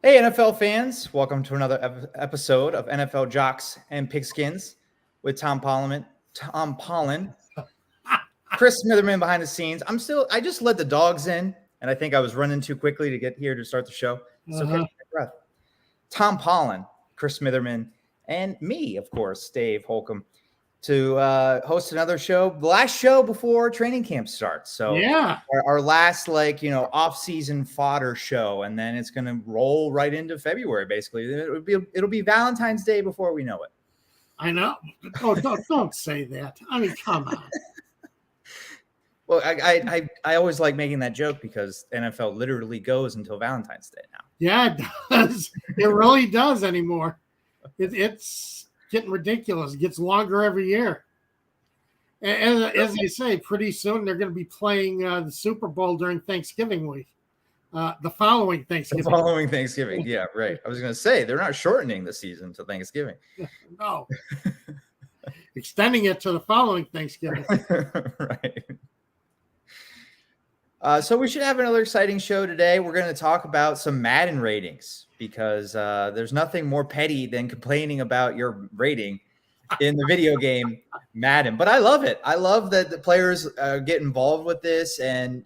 Hey, NFL fans. Welcome to another episode of NFL Jocks and Pigskins with Tom Pollen, Chris Smitherman behind the scenes. I just let the dogs in, and I think I was running too quickly to get here to start the show. So catch my breath. Tom Pollen, Chris Smitherman, and me, of course, Dave Holcomb, to host another show, the last show before training camp starts. So Yeah, our last off-season fodder show, and then it's going to roll right into February. Basically, it'll be Valentine's Day before we know it. I know. Oh, don't say that. I mean, come on. Well, I always like making that joke because NFL literally goes until Valentine's Day now. Yeah, it does. It really does anymore. It's getting ridiculous. It gets longer every year. And as they say, pretty soon they're going to be playing the Super Bowl during Thanksgiving week. The following Thanksgiving. Yeah, right. I was going to say they're not shortening the season to Thanksgiving. No. Extending it to the following Thanksgiving. Right. So we should have another exciting show today. We're going to talk about some Madden ratings because there's nothing more petty than complaining about your rating in the video game Madden. But I love it. I love that the players get involved with this. And,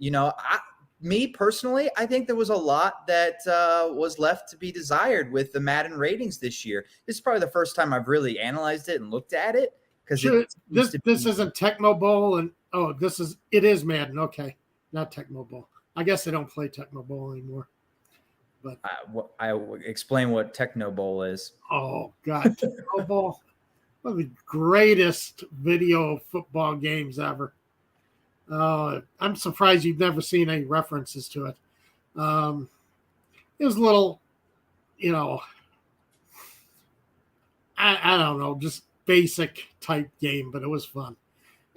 me personally, I think there was a lot that was left to be desired with the Madden ratings this year. This is probably the first time I've really analyzed it and looked at it. Because this isn't Tecmo Bowl. And it is Madden. Okay. Not Tecmo Bowl. I guess they don't play Tecmo Bowl anymore. But I will explain what Techno Bowl is. Oh God, Tecmo Bowl, one of the greatest video football games ever. I'm surprised you've never seen any references to it. It was a little, I don't know, just basic type game, but it was fun.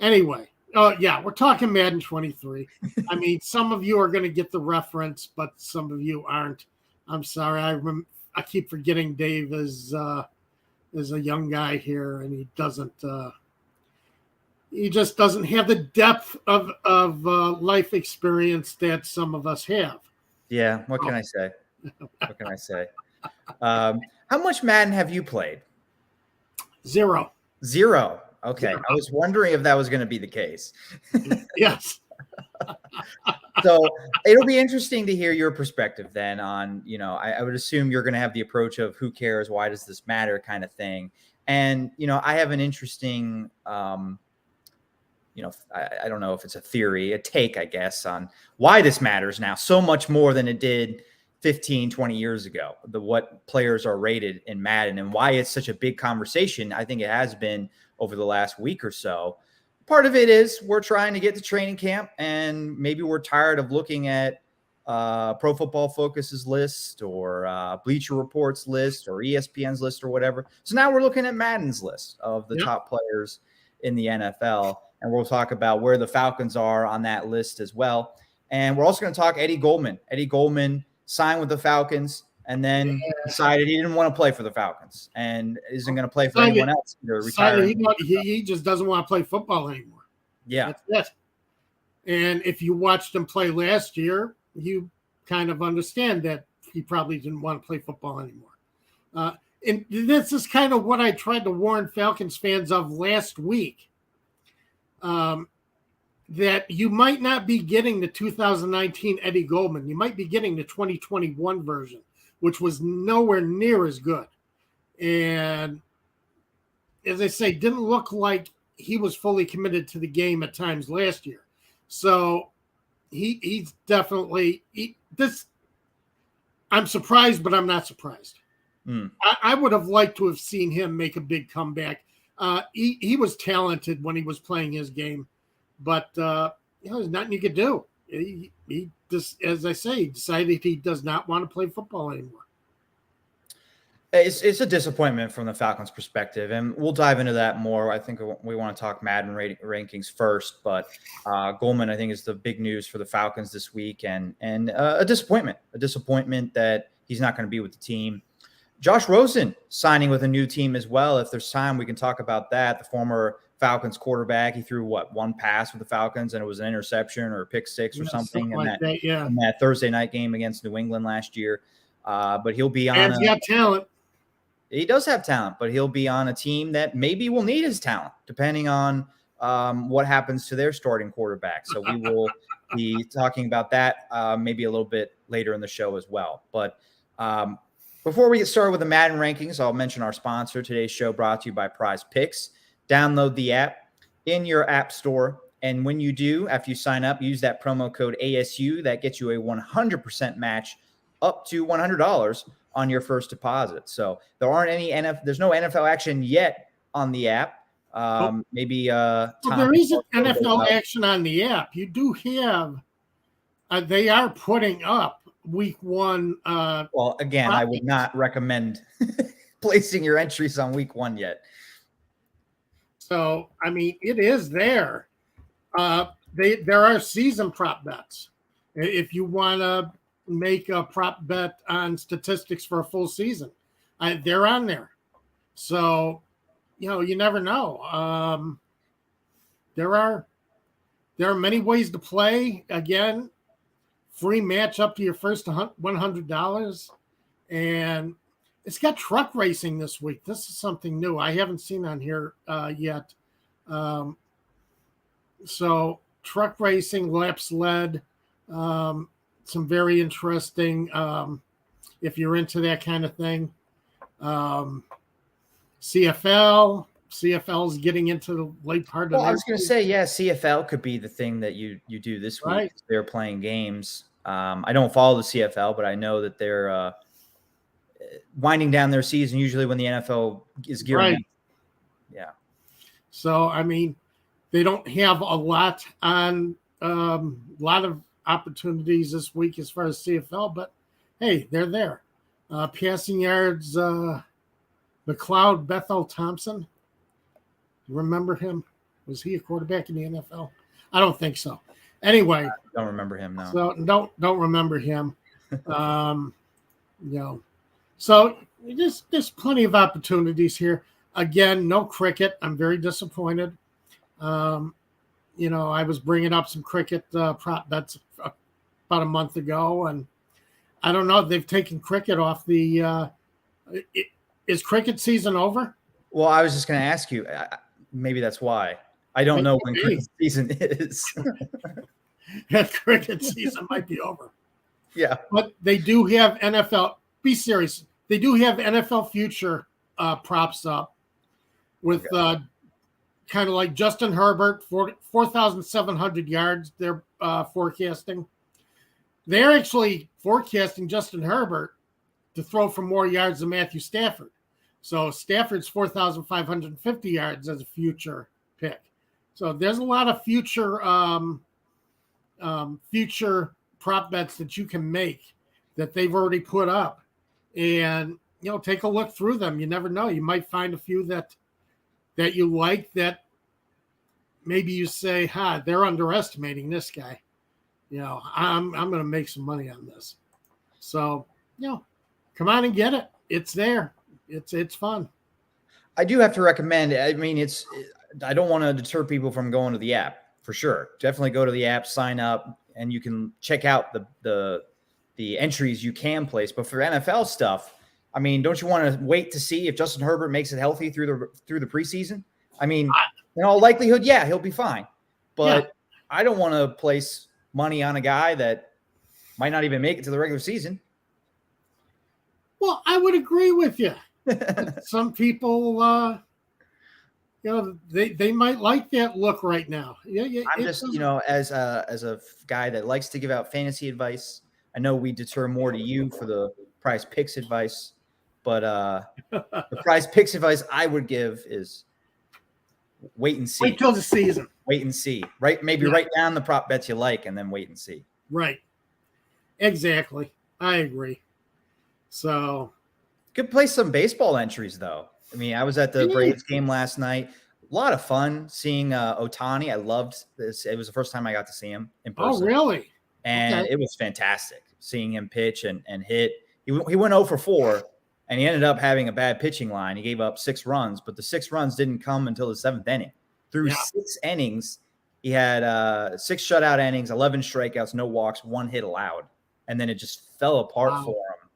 Anyway. Oh, yeah, we're talking Madden 23. I mean, some of you are going to get the reference, but some of you aren't. I'm sorry. I keep forgetting Dave is a young guy here, and he just doesn't have the depth of life experience that some of us have. Yeah, what can I say? What can I say? How much Madden have you played? Zero. Okay, I was wondering if that was going to be the case. Yes. So it'll be interesting to hear your perspective then on, I would assume you're going to have the approach of who cares, why does this matter kind of thing. And, I have an interesting, I don't know if it's a theory, a take, I guess, on why this matters now so much more than it did 15, 20 years ago, what players are rated in Madden and why it's such a big conversation. I think it has been over the last week or so. Part of it is we're trying to get to training camp, and maybe we're tired of looking at Pro Football Focus's list or Bleacher Report's list or ESPN's list or whatever. So now we're looking at Madden's list of the top players in the NFL, and we'll talk about where the Falcons are on that list as well. And we're also going to talk Eddie Goldman. Eddie Goldman signed with the Falcons and then decided he didn't want to play for the Falcons and isn't going to play for anyone else. He just doesn't want to play football anymore. Yeah. That's it. And if you watched him play last year, you kind of understand that he probably didn't want to play football anymore. And this is kind of what I tried to warn Falcons fans of last week. That you might not be getting the 2019 Eddie Goldman. You might be getting the 2021 version, which was nowhere near as good. And as I say, didn't look like he was fully committed to the game at times last year. So he's definitely this. I'm surprised, but I'm not surprised. I would have liked to have seen him make a big comeback. He was talented when he was playing his game. But there's nothing you could do. He just, as I say, he decided he does not want to play football anymore. It's a disappointment from the Falcons' perspective, and we'll dive into that more. I think we want to talk Madden rankings first, but Goldman, I think, is the big news for the Falcons this week, and a disappointment that he's not going to be with the team. Josh Rosen signing with a new team as well. If there's time, we can talk about that. The former Falcons quarterback, he threw one pass with the Falcons, and it was an interception or a pick six or something in that Thursday night game against New England last year. But he'll be on. Man's got talent. He does have talent, but he'll be on a team that maybe will need his talent, depending on what happens to their starting quarterback. So we will be talking about that maybe a little bit later in the show as well. But before we get started with the Madden rankings, I'll mention our sponsor. Today's show brought to you by Prize Picks. Download the app in your app store. And when you do, after you sign up, use that promo code ASU. That gets you a 100% match up to $100 on your first deposit. So there aren't any there's no NFL action yet on the app. Maybe well, there isn't NFL action on the app. You do have they are putting up week 1. Well, again, I would not recommend placing your entries on week 1 yet. So I mean, it is there. There are season prop bets. If you want to make a prop bet on statistics for a full season, they're on there. So, you never know. There are many ways to play. Again, free match up to your first $100, and it's got truck racing this week. This is something new I haven't seen on here yet. So truck racing, laps led, some very interesting if you're into that kind of thing. CFL's getting into the late part of I was going to say, yeah, CFL could be the thing that you do this week. Right. They're playing games. I don't follow the CFL, but I know that they're winding down their season usually when the NFL is gearing up. Yeah. So, I mean, they don't have a lot of opportunities this week as far as CFL, but hey, they're there. Passing yards, McLeod Bethel Thompson. You remember him? Was he a quarterback in the NFL? I don't think so. Anyway, I don't remember him. No. So don't remember him. So there's plenty of opportunities here. Again, no cricket. I'm very disappointed. I was bringing up some cricket prop bets about a month ago, and I don't know. They've taken cricket off the. Is cricket season over? Well, I was just going to ask you. Maybe that's why. I don't know when cricket season is. That cricket season might be over. Yeah, but they do have NFL. Be serious. They do have NFL future props up with kind of like Justin Herbert, 4,700 yards. They're forecasting. They're actually forecasting Justin Herbert to throw for more yards than Matthew Stafford. So Stafford's 4,550 yards as a future pick. So there's a lot of future prop bets that you can make that they've already put up. And, take a look through them. You never know. You might find a few that you like that maybe you say, they're underestimating this guy. I'm going to make some money on this. So, come on and get it. It's there. It's fun. I do have to recommend. I mean, I don't want to deter people from going to the app for sure. Definitely go to the app, sign up, and you can check out the entries you can place. But for NFL stuff, I mean, don't you want to wait to see if Justin Herbert makes it healthy through the preseason? I mean, in all likelihood, yeah, he'll be fine. But I don't want to place money on a guy that might not even make it to the regular season. Well, I would agree with you. Some people, they might like that look right now. Yeah. I'm just, as a guy that likes to give out fantasy advice, I know we deter more to you for the Prize Picks advice, but the Prize Picks advice I would give is wait and see. Wait till the season. Wait and see. Right? Maybe write down the prop bets you like and then wait and see. Right. Exactly. I agree. So could play some baseball entries though. I mean, I was at the Braves game last night. A lot of fun seeing Ohtani. I loved this. It was the first time I got to see him in person. Oh, really? And it was fantastic seeing him pitch and hit. He went 0 for 4, and he ended up having a bad pitching line. He gave up 6 runs, but the 6 runs didn't come until the 7th inning. Through 6 innings, he had 6 shutout innings, 11 strikeouts, no walks, 1 hit allowed, and then it just fell apart for him.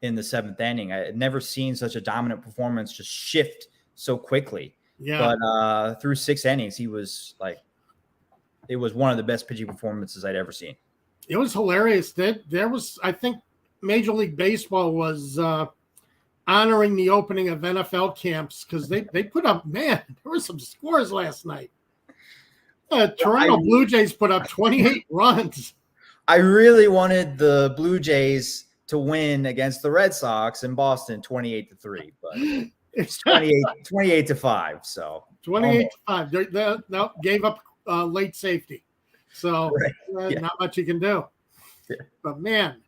in the 7th inning. I had never seen such a dominant performance just shift so quickly. Yeah. But through 6 innings, he was like, it was one of the best pitching performances I'd ever seen. It was hilarious. There was, I think, Major League Baseball was honoring the opening of NFL camps because they put up, man, there were some scores last night. Toronto Blue Jays put up 28 runs. I really wanted the Blue Jays to win against the Red Sox in Boston 28-3, but it's 28-5. So 28-5. They gave up late safety. So not much you can do. Yeah. But man,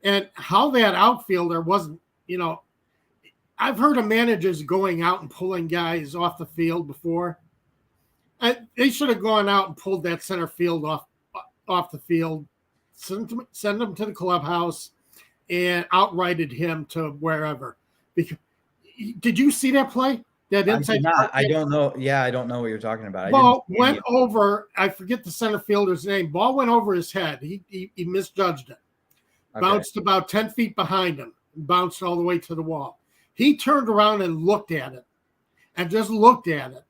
and how that outfielder wasn't, I've heard of managers going out and pulling guys off the field before. They should have gone out and pulled that center field off the field, send him to the clubhouse, and outrighted him to wherever. Because, did you see that play? That inside? I don't know. Yeah, I don't know what you're talking about. Ball went over. I forget the center fielder's name. Ball went over his head. He misjudged it. Okay. Bounced about 10 feet behind him. Bounced all the way to the wall. He turned around and looked at it, and just looked at it.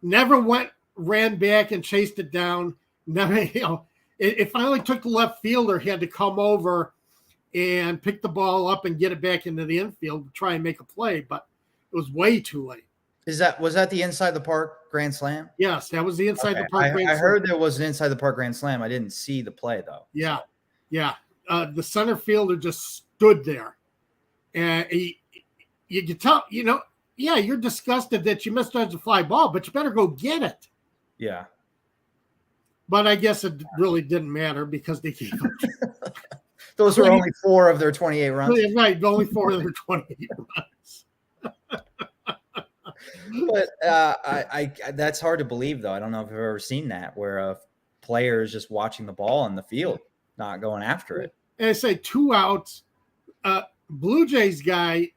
Never ran back and chased it down. Never, it finally took the left fielder. He had to come over and pick the ball up and get it back into the infield to try and make a play, but it was way too late. Was that the inside the park grand slam? Yes, that was the inside the park grand slam. I heard there was an inside the park grand slam. I didn't see the play though. Yeah, yeah. The center fielder just stood there, and you could tell, yeah, you're disgusted that you misjudged a fly ball, but you better go get it. Yeah. But I guess it really didn't matter because they gave up. Those were only 4 of their 28 runs. Right, only 4 of their 28 runs. But I that's hard to believe, though. I don't know if I've ever seen that where a player is just watching the ball in the field, not going after it. And I say 2 outs. Blue Jays guy,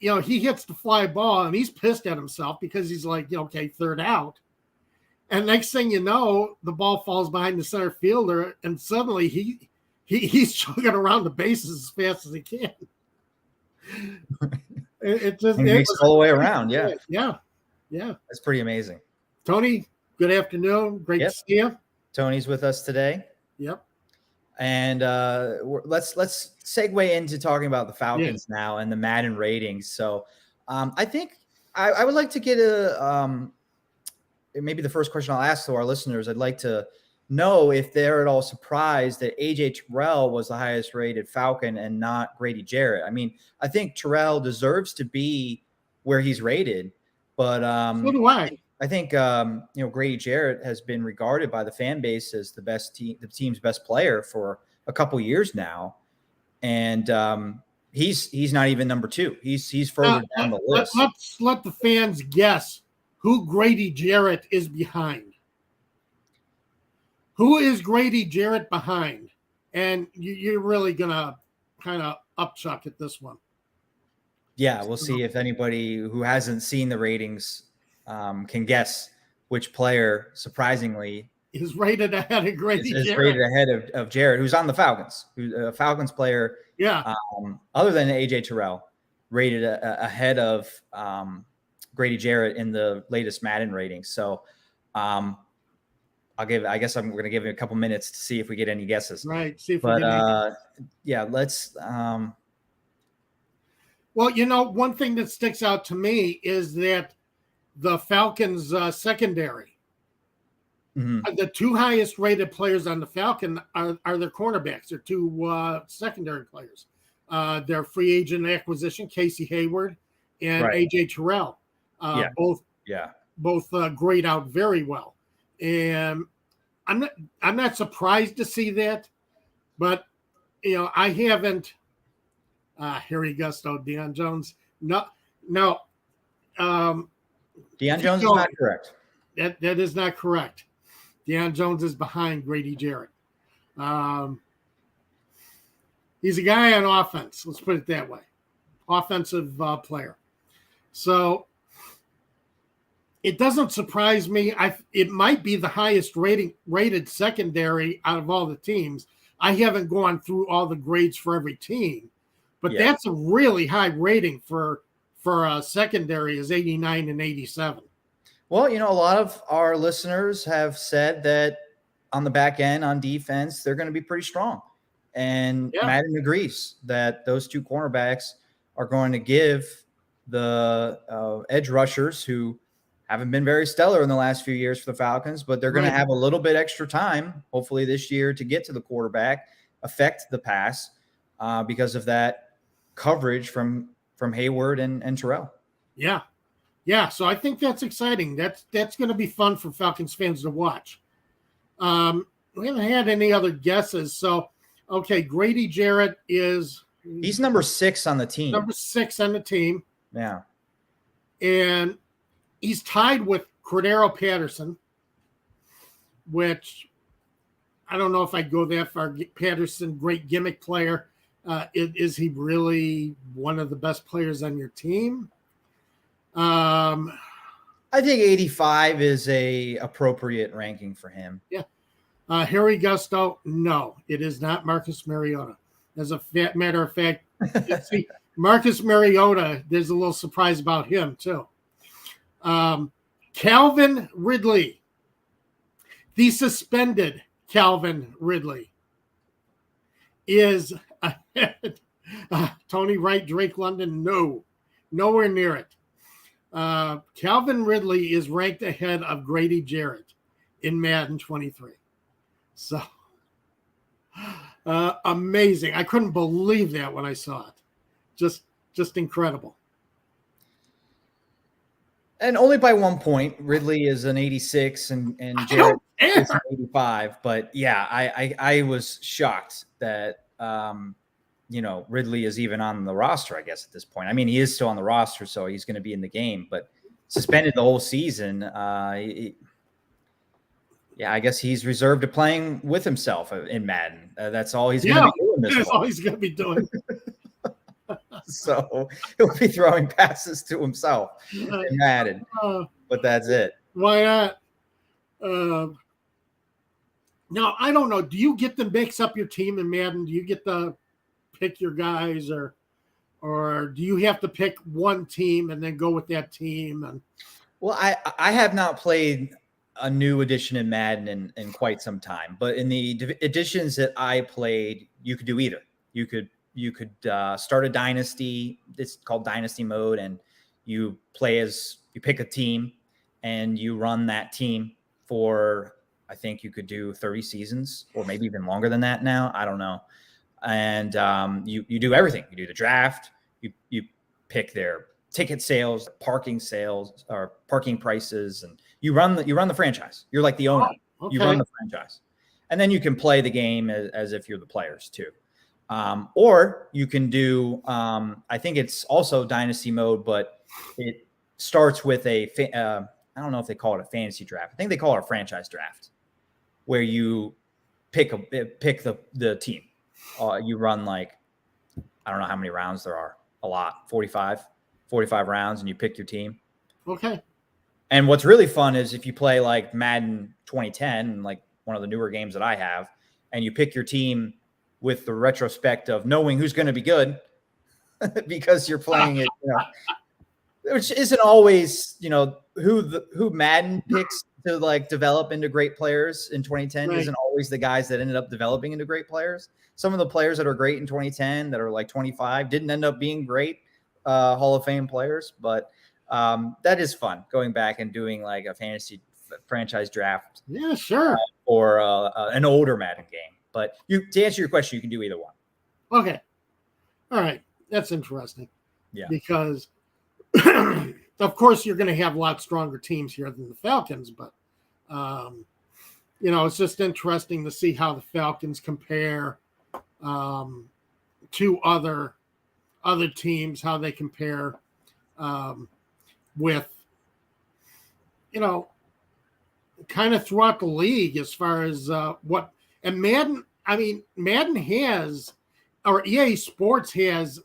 he hits the fly ball and he's pissed at himself because he's like, okay, 3rd out. And next thing you know, the ball falls behind the center fielder, and suddenly he's chugging around the bases as fast as he can. It makes all the way around. Yeah. Yeah. That's pretty amazing. Tony, good afternoon. Great to see you. Tony's with us today. Yep. And let's segue into talking about the Falcons now and the Madden ratings. So I think I would like to get maybe the first question I'll ask to our listeners. I'd like to know if they're at all surprised that AJ Tyrell was the highest rated Falcon and not Grady Jarrett. I mean, I think Tyrell deserves to be where he's rated, but so do I. I think Grady Jarrett has been regarded by the fan base as the team's best player for a couple years now, and he's not even number 2. He's further down the list. Let's let the fans guess who Grady Jarrett is behind. Who is Grady Jarrett behind? And you're really gonna kind of upchuck at this one. Yeah, we'll see if anybody who hasn't seen the ratings can guess which player, surprisingly, is rated ahead of Grady Jarrett. Is rated ahead of Jarrett, who's on the Falcons, who's a Falcons player. Yeah. Other than AJ Tyrell, rated ahead of Grady Jarrett in the latest Madden ratings. So I guess we're going to give you a couple minutes to see if we get any guesses. Right. See if we get any. Yeah, let's. Well, one thing that sticks out to me is that the Falcons secondary, the 2 highest rated players on the Falcon are their cornerbacks. They're 2 secondary players. Their free agent acquisition, Casey Hayward and AJ Tyrell. Both grade out very well. And I'm not surprised to see that, but I haven't. Here he goes, though. Deion Jones. No. Deion Jones is not correct. That is not correct. Deion Jones is behind Grady Jarrett. He's a guy on offense. Let's put it that way. Offensive player. So it doesn't surprise me. It might be the highest rated secondary out of all the teams. I haven't gone through all the grades for every team, But that's a really high rating for a secondary is 89 and 87. Well, a lot of our listeners have said that on the back end, on defense, they're going to be pretty strong. And Madden agrees that those two cornerbacks are going to give the edge rushers who haven't been very stellar in the last few years for the Falcons, but they're going to have a little bit extra time, hopefully this year, to get to the quarterback, affect the pass because of that coverage from Hayward and Tyrell. Yeah. Yeah. So I think that's exciting. That's going to be fun for Falcons fans to watch. We haven't had any other guesses. So, okay. Grady Jarrett he's number 6 on the team. Number 6 on the team. Yeah. And he's tied with Cordero Patterson, which I don't know if I'd go that far. Patterson, great gimmick player. Is he really one of the best players on your team? I think 85 is a appropriate ranking for him. Yeah. Harry Gusto, no, it is not Marcus Mariota. As a matter of fact, see, Marcus Mariota, there's a little surprise about him too. Calvin Ridley, the suspended Calvin Ridley, is ahead. Tony Wright, Drake London, no, nowhere near it. Calvin Ridley is ranked ahead of Grady Jarrett in Madden 23. So amazing. I couldn't believe that when I saw it. Just incredible. And only by 1 point. Ridley is an 86 and Jarrett is an 85. But yeah, I was shocked that Ridley is even on the roster, I guess, at this point. I mean, he is still on the roster, so he's going to be in the game, but suspended the whole season. I guess he's reserved to playing with himself in Madden. That's all he's going to be doing. That's all he's going to be doing. So he'll be throwing passes to himself in Madden, but that's it. Why not? Now, I don't know. Do you get to mix up your team in Madden? Do you get to pick your guys, or do you have to pick one team and then go with that team? And well, I have not played a new edition in Madden in quite some time, but in the editions that I played, you could do either. You could start a dynasty. It's called dynasty mode, and you pick a team and you run that team for, I think you could do 30 seasons or maybe even longer than that now. I don't know. And you do everything. You do the draft. You pick their ticket sales, parking sales, or parking prices, and you run the franchise. You're like the owner. Oh, okay. You run the franchise, and then you can play the game as if you're the players too. Or you can do, I think it's also dynasty mode, but it starts with I don't know if they call it a fantasy draft. I think they call it a franchise draft, where you pick the team. You run like, I don't know how many rounds there are. A lot, 45 rounds, and you pick your team. Okay. And what's really fun is if you play like Madden 2010, like one of the newer games that I have, and you pick your team with the retrospect of knowing who's going to be good because you're playing it, which isn't always, who Madden picks to like develop into great players in 2010 isn't always the guys that ended up developing into great players. Some of the players that are great in 2010 that are like 25 didn't end up being great Hall of Fame players, but that is fun going back and doing like a fantasy franchise draft. Yeah, sure. Or an older Madden game. But to answer your question, you can do either one. Okay. All right. That's interesting. Yeah. Because, of course, you're going to have a lot stronger teams here than the Falcons. But, it's just interesting to see how the Falcons compare to other teams, how they compare with, kind of throughout the league as far as what – and Madden has, or EA Sports has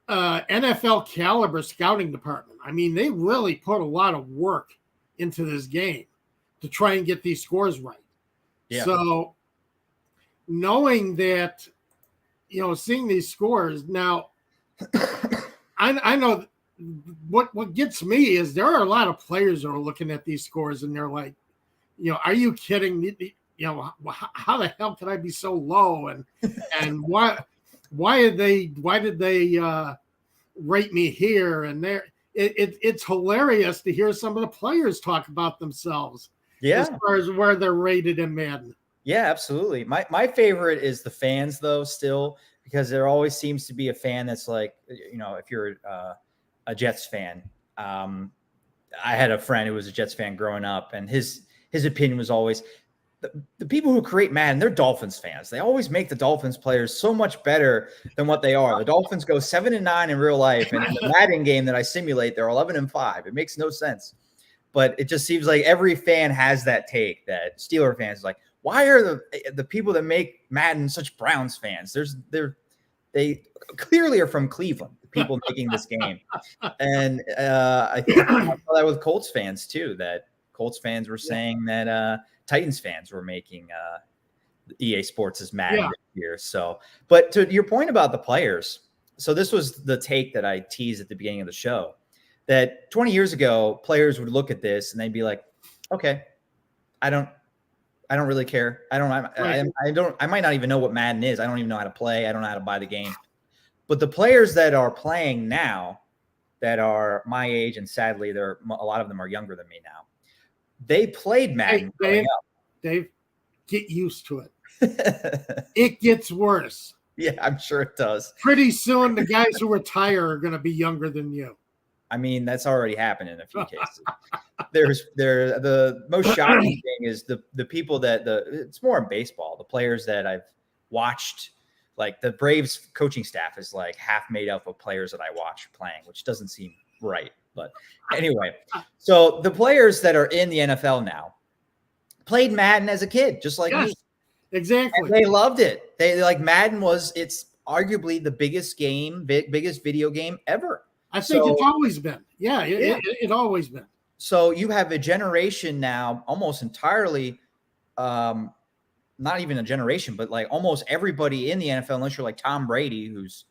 NFL caliber scouting department. I mean, they really put a lot of work into this game to try and get these scores right. Yeah. So knowing that seeing these scores now, I know what gets me is there are a lot of players that are looking at these scores and they're like, are you kidding? How the hell can I be so low? And why did they rate me here and there? It's hilarious to hear some of the players talk about themselves. Yeah. As far as where they're rated in Madden. Yeah, absolutely. My favorite is the fans, though, still, because there always seems to be a fan that's like, if you're a Jets fan. I had a friend who was a Jets fan growing up, and his opinion was always the people who create Madden, they're Dolphins fans. They always make the Dolphins players so much better than what they are. The Dolphins go 7-9 in real life, and in the Madden game that I simulate, they're 11-5. It makes no sense. But it just seems like every fan has that take that Steeler fans like, why are the people that make Madden such Browns fans? They clearly are from Cleveland, the people making this game. And I think I saw that with Colts fans too, that Colts fans were saying that Titans fans were making EA Sports as Madden this year. So, but to your point about the players, so this was the take that I teased at the beginning of the show, that 20 years ago, players would look at this and they'd be like, okay, I don't really care. I might not even know what Madden is. I don't even know how to play. I don't know how to buy the game. But the players that are playing now that are my age, and sadly, a lot of them are younger than me now. They played Madden. Hey, Dave, get used to it. It gets worse. Yeah, I'm sure it does. Pretty soon, the guys who retire are going to be younger than you. I mean, that's already happened in a few cases. The most shocking thing is the people that it's more in baseball. The players that I've watched, like the Braves coaching staff is like half made up of players that I watch playing, which doesn't seem right. But anyway, so the players that are in the NFL now played Madden as a kid, just like me. Exactly. And they loved it. They like Madden it's arguably the biggest video game ever. I think it's always been. Yeah, it always been. So you have a generation now, almost entirely, not even a generation, but like almost everybody in the NFL, unless you're like Tom Brady, who's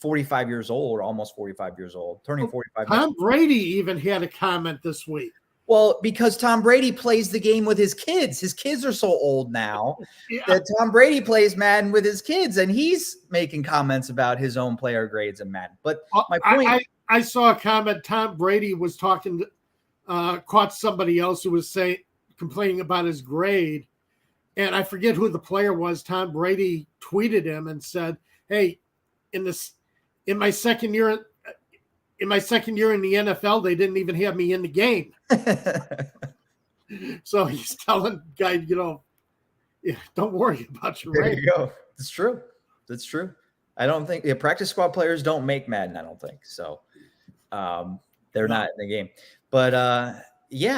45 years old or almost 45 years old, turning 45. Tom Brady even had a comment this week. Well, because Tom Brady plays the game with his kids. His kids are so old now that Tom Brady plays Madden with his kids, and he's making comments about his own player grades in Madden. But my point, I saw a comment. Tom Brady was talking, caught somebody else who was complaining about his grade, and I forget who the player was. Tom Brady tweeted him and said, "Hey, in my second year in the NFL, they didn't even have me in the game." So he's telling guy, don't worry about your grade. There you go. It's true. That's true. I don't think practice squad players don't make Madden. I don't think so. They're not in the game, but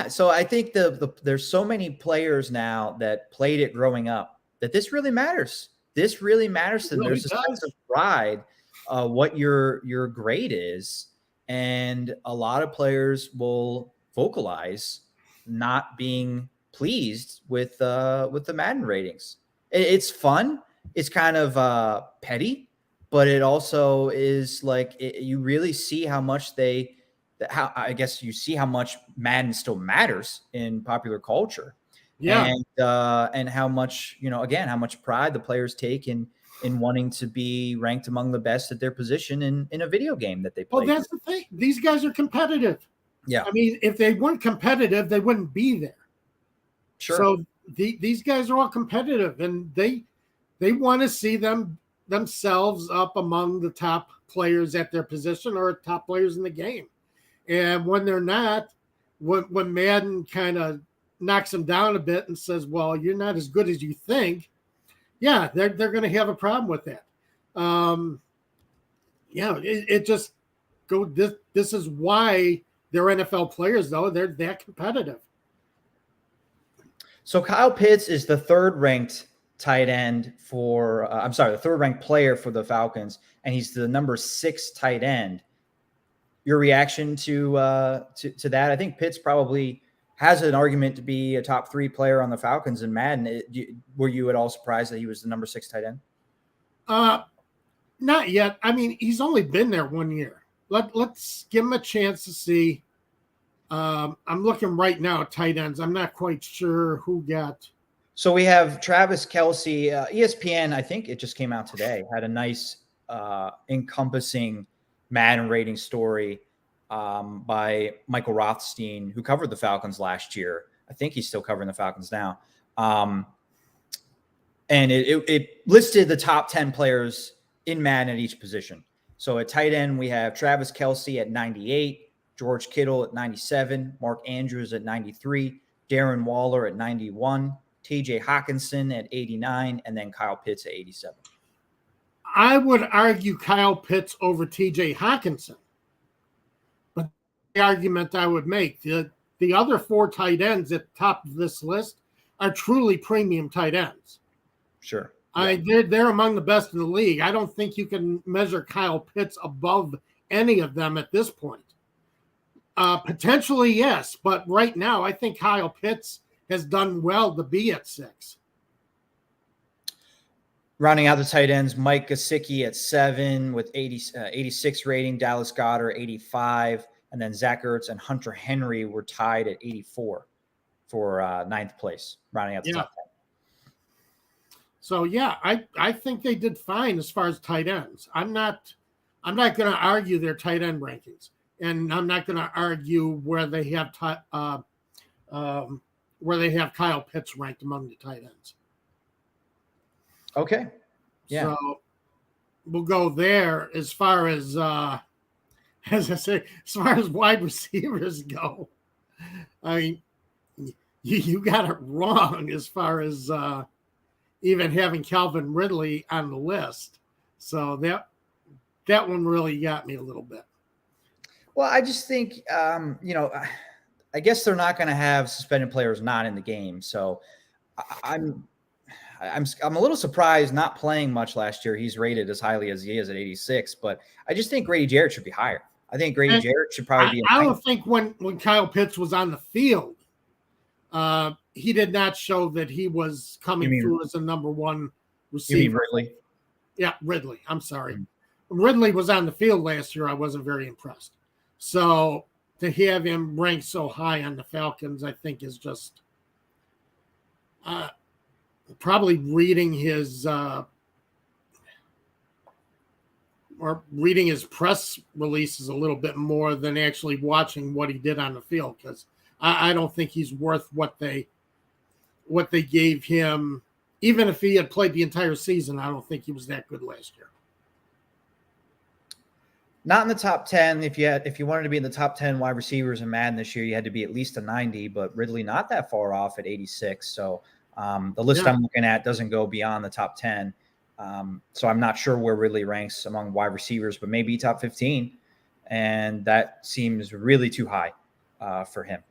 so I think there's so many players now that played it growing up that this really matters. This really matters to them. There's a sense of pride, what your grade is, and a lot of players will vocalize not being pleased with the Madden ratings. It's fun. It's kind of petty, but it also is like you really see how much you see how much Madden still matters in popular culture. Yeah. And how much, again, how much pride the players take in wanting to be ranked among the best at their position in a video game that they play. Well, that's the thing. These guys are competitive. Yeah. I mean, if they weren't competitive, they wouldn't be there. Sure. So these guys are all competitive, and they want to see themselves up among the top players at their position or top players in the game. And when they're not, when Madden kind of knocks them down a bit and says, well, you're not as good as you think, yeah, they're going to have a problem with that. It just go. This is why they're NFL players, though. They're that competitive. So Kyle Pitts is the third-ranked tight end the third-ranked player for the Falcons, and he's the number 6 tight end. Your reaction to that? I think Pitts probably has an argument to be a top 3 player on the Falcons in Madden. Were you at all surprised that he was the number 6 tight end? Not yet. I mean, he's only been there 1 year. Let's give him a chance to see. I'm looking right now at tight ends. I'm not quite sure who got. So we have Travis Kelce. ESPN, I think it just came out today, had a nice encompassing Madden rating story by Michael Rothstein, who covered the Falcons last year. I think he's still covering the Falcons now. And it listed the top 10 players in Madden at each position. So at tight end, we have Travis Kelce at 98, George Kittle at 97, Mark Andrews at 93, Darren Waller at 91, TJ Hawkinson at 89, and then Kyle Pitts at 87. I would argue Kyle Pitts over TJ Hawkinson. But the argument I would make, the other 4 tight ends at the top of this list are truly premium tight ends. Sure. They're among the best in the league. I don't think you can measure Kyle Pitts above any of them at this point. Potentially, yes, but right now I think Kyle Pitts has done well to be at 6. Rounding out the tight ends, Mike Gesicki at 7 with 86 rating, Dallas Goedert 85, and then Zach Ertz and Hunter Henry were tied at 84 for 9th place, rounding out the top 10. So yeah, I think they did fine as far as tight ends. I'm not going to argue their tight end rankings, and I'm not going to argue where they have Kyle Pitts ranked among the tight ends. Okay. Yeah. So we'll go there as far as I say, as far as wide receivers go. I mean, you got it wrong as far as even having Calvin Ridley on the list. So that one really got me a little bit. Well, I just think, I guess they're not going to have suspended players not in the game. So I'm a little surprised not playing much last year. He's rated as highly as he is at 86, but I just think Grady Jarrett should be higher. I think Grady Jarrett should probably be. I don't think when Kyle Pitts was on the field, he did not show that he was coming through as a number 1 receiver. You mean Ridley? Yeah, Ridley. I'm sorry. Mm-hmm. Ridley was on the field last year. I wasn't very impressed. So to have him ranked so high on the Falcons, I think is just probably reading his press releases a little bit more than actually watching what he did on the field, because I don't think he's worth what they gave him. Even if he had played the entire season, I don't think he was that good last year. Not in the top 10. If you wanted to be in the top 10 wide receivers in Madden this year, you had to be at least a 90, but Ridley not that far off at 86. So the list I'm looking at doesn't go beyond the top 10. So I'm not sure where Ridley ranks among wide receivers, but maybe top 15. And that seems really too high for him.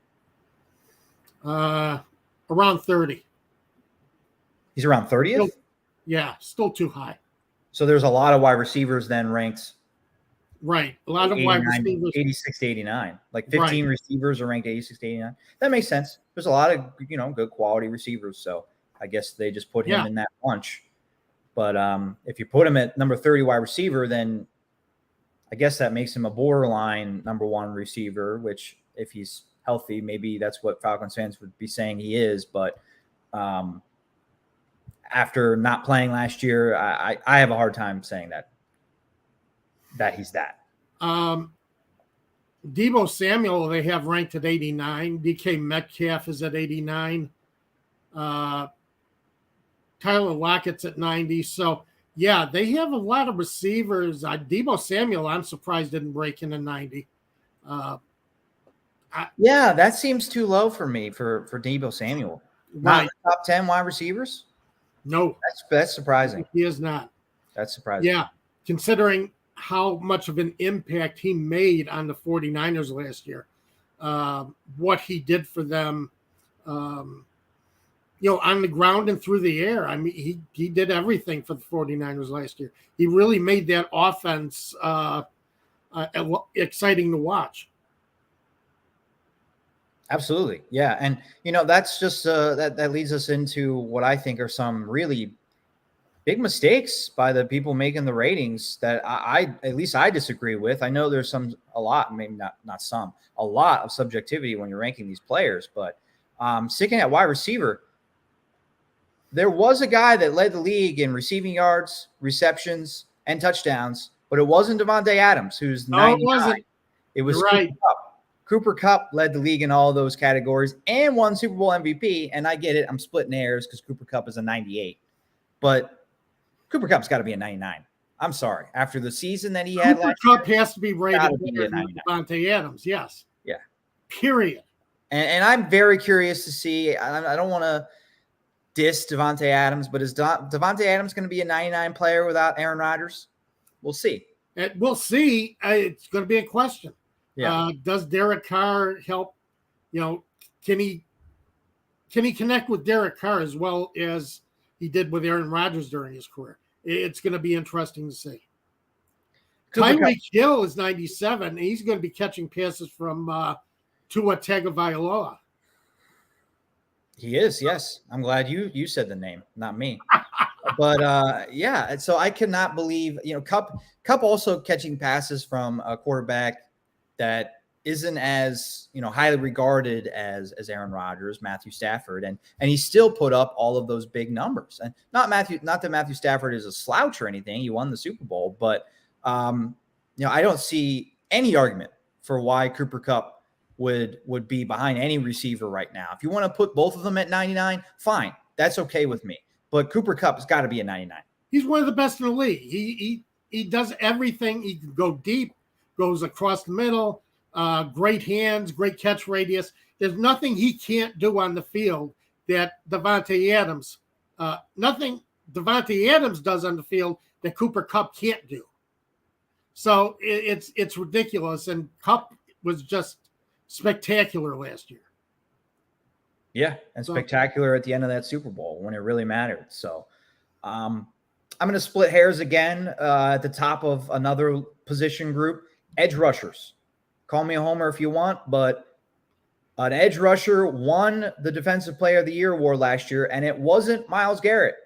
Around 30. He's around 30th? Still too high. So there's a lot of wide receivers then ranked. Right. A lot of wide receivers. 86 to 89. Like 15 receivers are ranked 86 to 89. That makes sense. There's a lot of, good quality receivers. So I guess they just put him in that bunch. But if you put him at number 30 wide receiver, then I guess that makes him a borderline number 1 receiver, which if he's healthy, maybe that's what Falcons fans would be saying he is. But after not playing last year, I have a hard time saying that he's that. Deebo Samuel, they have ranked at 89. DK Metcalf is at 89. Tyler Lockett's at 90. So, yeah, they have a lot of receivers. Deebo Samuel, I'm surprised didn't break into 90. That seems too low for me for Deebo Samuel. Not in the top 10 wide receivers? No. That's surprising. He is not. That's surprising. Yeah, considering how much of an impact he made on the 49ers last year, what he did for them, on the ground and through the air. I mean, he did everything for the 49ers last year. He really made that offense exciting to watch. Absolutely. Yeah. And, that's just that leads us into what I think are some really big mistakes by the people making the ratings that I at least I disagree with. I know there's a lot of subjectivity when you're ranking these players, but sticking at wide receiver, there was a guy that led the league in receiving yards, receptions, and touchdowns, but it wasn't Davante Adams, who's 99. It wasn't. It was You're right. Cooper Kupp. Cooper Kupp led the league in all those categories and won Super Bowl MVP. And I get it. I'm splitting hairs because Cooper Kupp is a 98. But Cooper Kupp's got to be a 99. I'm sorry. After the season that he had Cooper Kupp has to be rated better than Davante Adams. Yes. Yeah. Period. And I'm very curious to see. I don't want to diss Davante Adams, but is Davante Adams going to be a 99 player without Aaron Rodgers? We'll see. We'll see. It's going to be a question. Yeah. Does Derek Carr help? Can he connect with Derek Carr as well as he did with Aaron Rodgers during his career? It's going to be interesting to see. Tyreek Hill is 97. He's going to be catching passes from Tua Tagovailoa. He is, yes. I'm glad you said the name, not me. But yeah, so I cannot believe, Kupp also catching passes from a quarterback that isn't as, highly regarded as Aaron Rodgers, Matthew Stafford, and he still put up all of those big numbers. And not that Matthew Stafford is a slouch or anything. He won the Super Bowl, but I don't see any argument for why Cooper Kupp would be behind any receiver right now. If you want to put both of them at 99, fine. That's okay with me. But Cooper Kupp has got to be a 99. He's one of the best in the league. He does everything. He can go deep, goes across the middle, great hands, great catch radius. There's nothing he can't do on the field that Davante Adams, nothing Davante Adams does on the field that Cooper Kupp can't do. So it's ridiculous. And Kupp was just spectacular last year. Yeah, and spectacular at the end of that Super Bowl when it really mattered. So I'm going to split hairs again at the top of another position group, edge rushers. Call me a homer if you want, but an edge rusher won the Defensive Player of the Year award last year, and it wasn't Myles Garrett.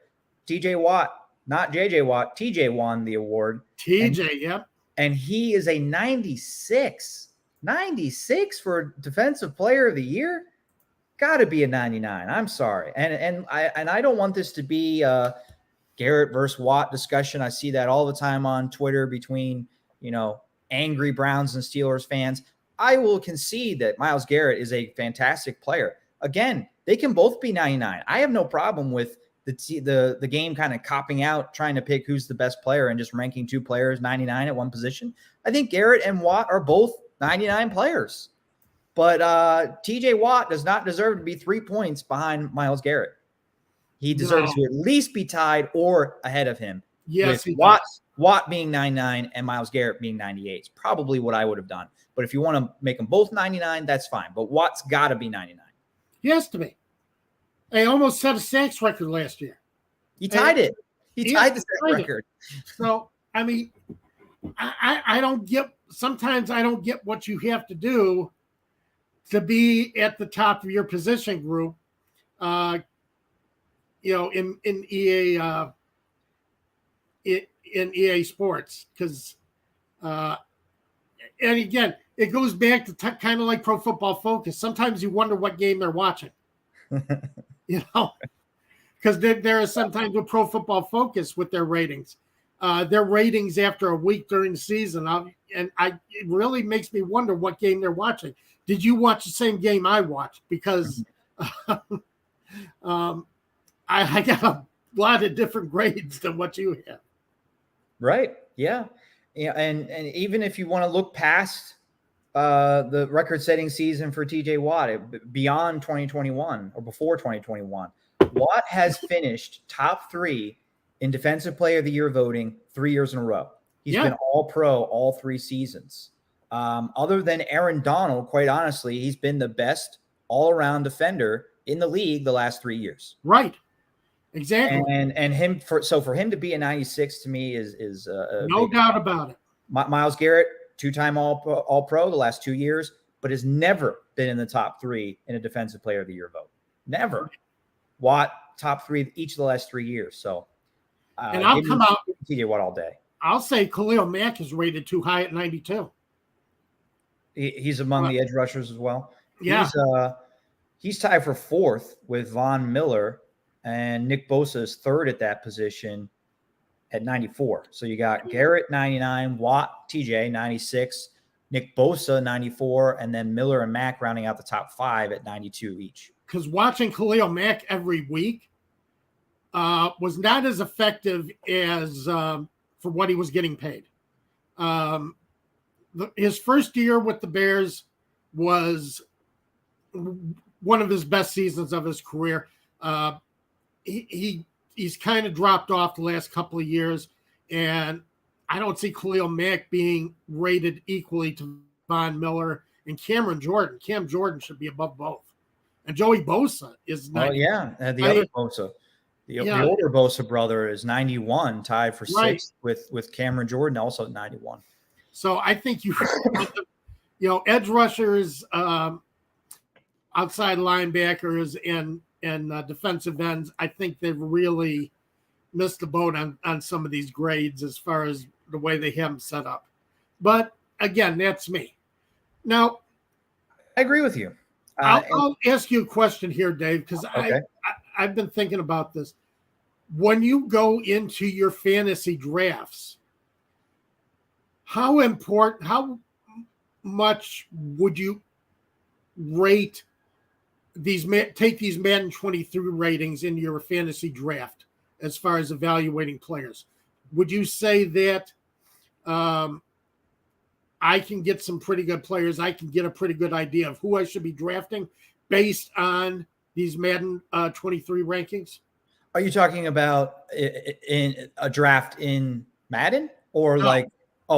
TJ Watt, not JJ Watt. TJ won the award. Yep. And he is a 96. 96 for Defensive Player of the Year? Got to be a 99. I'm sorry. And I don't want this to be a Garrett versus Watt discussion. I see that all the time on Twitter between, angry Browns and Steelers fans. I will concede that Myles Garrett is a fantastic player. Again, they can both be 99. I have no problem with the game kind of copping out, trying to pick who's the best player and just ranking two players 99 at one position. I think Garrett and Watt are both 99 players. But TJ Watt does not deserve to be 3 points behind Myles Garrett. He deserves to at least be tied or ahead of him. Yes, with Watt being 99 and Myles Garrett being 98. It's probably what I would have done. But if you want to make them both 99, that's fine. But Watt's got to be 99. He has to be. He almost set a sacks record last year. He tied it. He tied the sack record. So, I mean, I don't get – sometimes I don't get what you have to do to be at the top of your position group, in EA in EA Sports, because and again, it goes back to kind of like Pro Football Focus. Sometimes you wonder what game they're watching, because there are sometimes with Pro Football Focus with their ratings after a week during the season, it really makes me wonder what game they're watching. Did you watch the same game I watched? Because I got a lot of different grades than what you have. Right. Yeah. Yeah. And even if you want to look past the record-setting season for TJ Watt, beyond 2021 or before 2021, Watt has finished top 3 in Defensive Player of the Year voting 3 years in a row. He's been All-Pro all 3 seasons. Other than Aaron Donald, quite honestly, he's been the best all-around defender in the league the last 3 years. Right. Exactly. And for him to be a 96 to me is no doubt about it. Myles Garrett, 2-time All-Pro the last 2 years, but has never been in the top 3 in a Defensive Player of the Year vote. Never. Watt, top 3 each of the last 3 years. So And I'll come out. TJ Watt all day. I'll say Khalil Mack is rated too high at 92. He's among the edge rushers as well. Yeah. He's tied for 4th with Von Miller, and Nick Bosa is 3rd at that position at 94. So you got Garrett 99, Watt, TJ 96, Nick Bosa 94, and then Miller and Mack rounding out the top 5 at 92 each. Because watching Khalil Mack every week was not as effective as for what he was getting paid. His first year with the Bears was one of his best seasons of his career. He's kind of dropped off the last couple of years, and I don't see Khalil Mack being rated equally to Von Miller and Cameron Jordan. Cam Jordan should be above both. And Joey Bosa is 90. Oh, yeah. And the other Bosa. The older Bosa brother is 91, tied for 6th with Cameron Jordan, also at 91. So I think edge rushers, outside linebackers, and defensive ends, I think they've really missed the boat on some of these grades as far as the way they have them set up. But again, that's me. Now, I agree with you. I'll ask you a question here, Dave, because I've been thinking about this. When you go into your fantasy drafts, how much would you rate take these Madden 23 ratings in your fantasy draft as far as evaluating players? Would you say that I can get some pretty good players, I can get a pretty good idea of who I should be drafting based on these Madden 23 rankings? Are you talking about in a draft in Madden or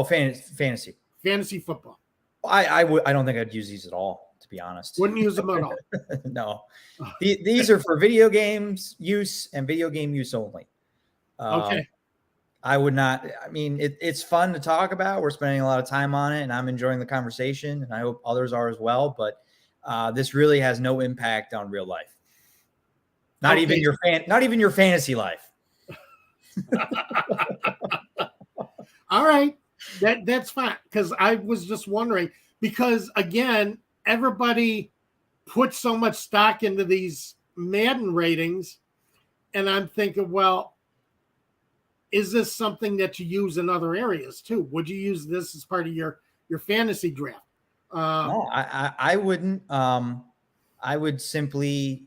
fantasy? Fantasy football. I don't think I'd use these at all, to be honest. Wouldn't use them at all. No. These are for video games use and video game use only. Okay. I would not. I mean, it's fun to talk about. We're spending a lot of time on it, and I'm enjoying the conversation, and I hope others are as well. But this really has no impact on real life. Not even your fantasy life. All right. That's fine. Because I was just wondering, because again, everybody puts so much stock into these Madden ratings, and I'm thinking, well, is this something that you use in other areas too? Would you use this as part of your fantasy draft? No, I wouldn't. I would simply.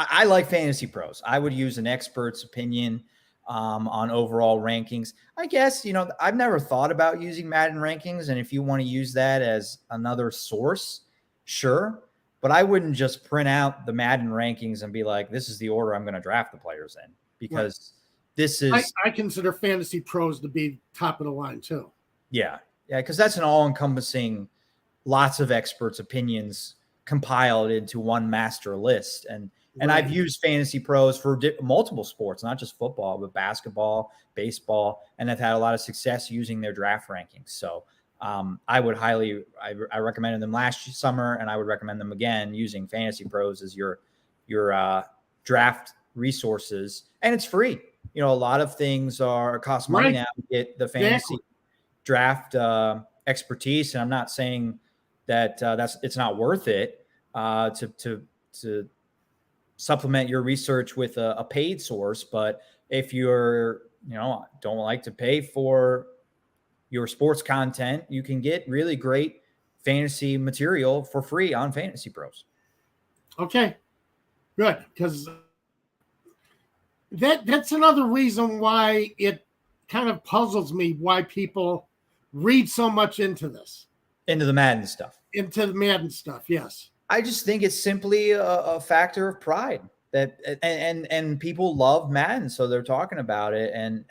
I like Fantasy Pros. I would use an expert's opinion on overall rankings. I guess, I've never thought about using Madden rankings. And if you want to use that as another source, sure. But I wouldn't just print out the Madden rankings and be like, this is the order I'm going to draft the players in, because this is. I consider Fantasy Pros to be top of the line too. Yeah. Yeah. Because that's an all encompassing, lots of experts' opinions compiled into one master list. And I've used Fantasy Pros for multiple sports, not just football, but basketball, baseball, and I've had a lot of success using their draft rankings. So I recommended them last summer, and I would recommend them again, using Fantasy Pros as your draft resources. And it's free. A lot of things cost money now to get the fantasy draft expertise. And I'm not saying that it's not worth it to supplement your research with a paid source. But if you're, don't like to pay for your sports content, you can get really great fantasy material for free on Fantasy Pros. Okay, good. Because that's another reason why it kind of puzzles me why people read so much into this. Into the Madden stuff. Yes. I just think it's simply a factor of pride that, and people love Madden, so they're talking about it, and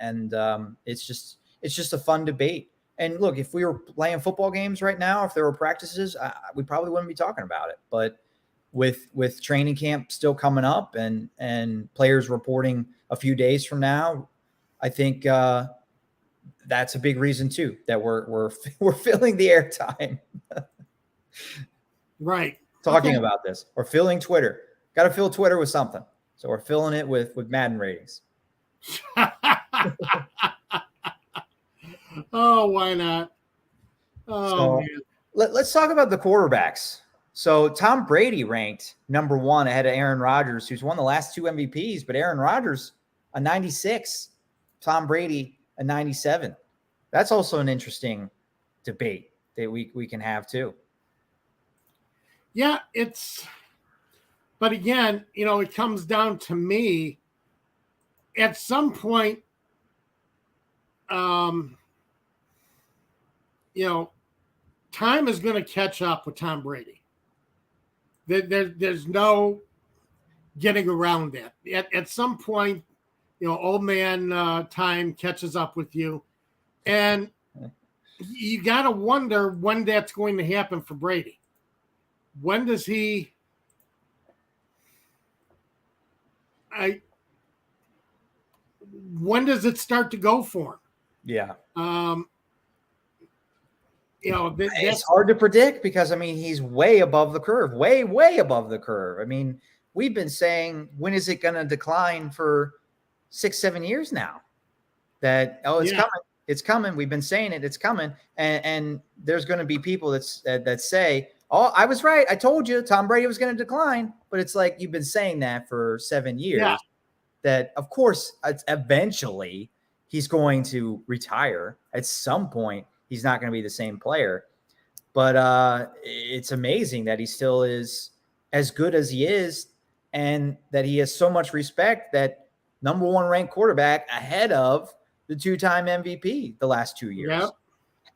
it's just a fun debate. And look, if we were playing football games right now, if there were practices, we probably wouldn't be talking about it. But with training camp still coming up and players reporting a few days from now, I think that's a big reason too that we're filling the airtime. Right. Talking about this, or filling Twitter. Got to fill Twitter with something. So we're filling it with Madden ratings. Oh, why not? Oh, man. Let's talk about the quarterbacks. So Tom Brady ranked number 1 ahead of Aaron Rodgers, who's won the last 2 MVPs, but Aaron Rodgers a 96, Tom Brady a 97. That's also an interesting debate that we can have too. Yeah, but again, it comes down to me at some point, time is going to catch up with Tom Brady. There's no getting around that. At some point, old man time catches up with you. And you got to wonder when that's going to happen for Brady. When does he when does it start to go for him? Yeah. It's hard to predict because, he's way above the curve, way above the curve. We've been saying, when is it going to decline for 6-7 years now? That, it's coming. It's coming. We've been saying it. It's coming. And there's going to be people that say, oh, I was right. I told you Tom Brady was going to decline. But it's like, you've been saying that for 7 years. Yeah. That, of course, eventually he's going to retire. At some point, he's not going to be the same player. But it's amazing that he still is as good as he is, and that he has so much respect that number 1 ranked quarterback ahead of the 2-time MVP the last 2 years. Yep.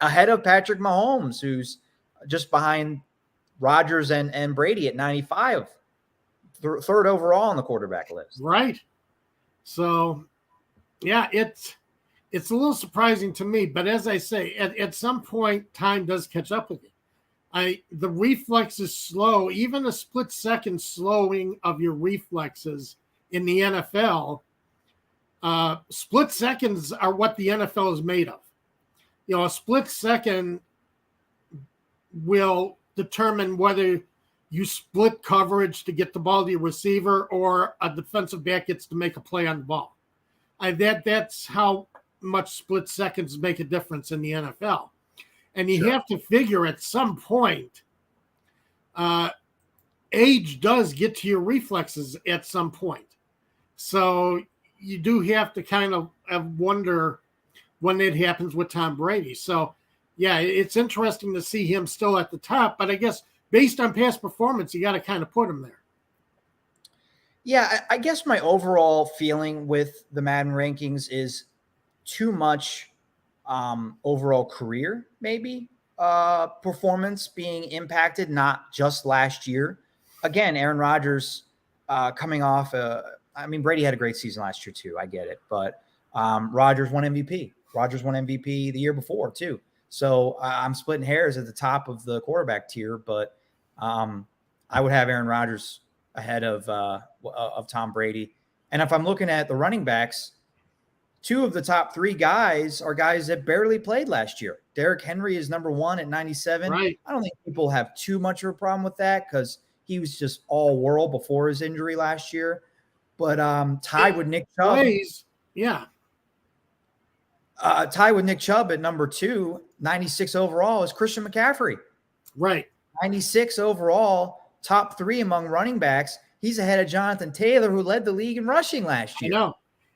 Ahead of Patrick Mahomes, who's just behind Rodgers and Brady at 95, third overall on the quarterback list. Right. So, yeah, it's a little surprising to me, but as I say, at some point, time does catch up with you. The reflex is slow. Even a split-second slowing of your reflexes in the NFL, split seconds are what the NFL is made of. A split second will determine whether you split coverage to get the ball to your receiver or a defensive back gets to make a play on the ball. That's how much split seconds make a difference in the NFL. And you have to figure at some point, age does get to your reflexes at some point. So you do have to kind of wonder when it happens with Tom Brady. So, yeah, it's interesting to see him still at the top. But I guess based on past performance, you got to kind of put him there. Yeah, I guess my overall feeling with the Madden rankings is too much overall career, maybe, performance being impacted, not just last year. Again, Aaron Rodgers coming off Brady had a great season last year too. I get it. But Rodgers won MVP. Rodgers won MVP the year before too. So I'm splitting hairs at the top of the quarterback tier, but I would have Aaron Rodgers ahead of Tom Brady. And if I'm looking at the running backs, 2 of the top 3 guys are guys that barely played last year. Derrick Henry is number 1 at 97. Right. I don't think people have too much of a problem with that because he was just all world before his injury last year. But tied with Nick Chubb. Yeah. Tied with Nick Chubb at number 2, 96 overall, is Christian McCaffrey. Right. 96 overall, top 3 among running backs. He's ahead of Jonathan Taylor, who led the league in rushing last year. I know.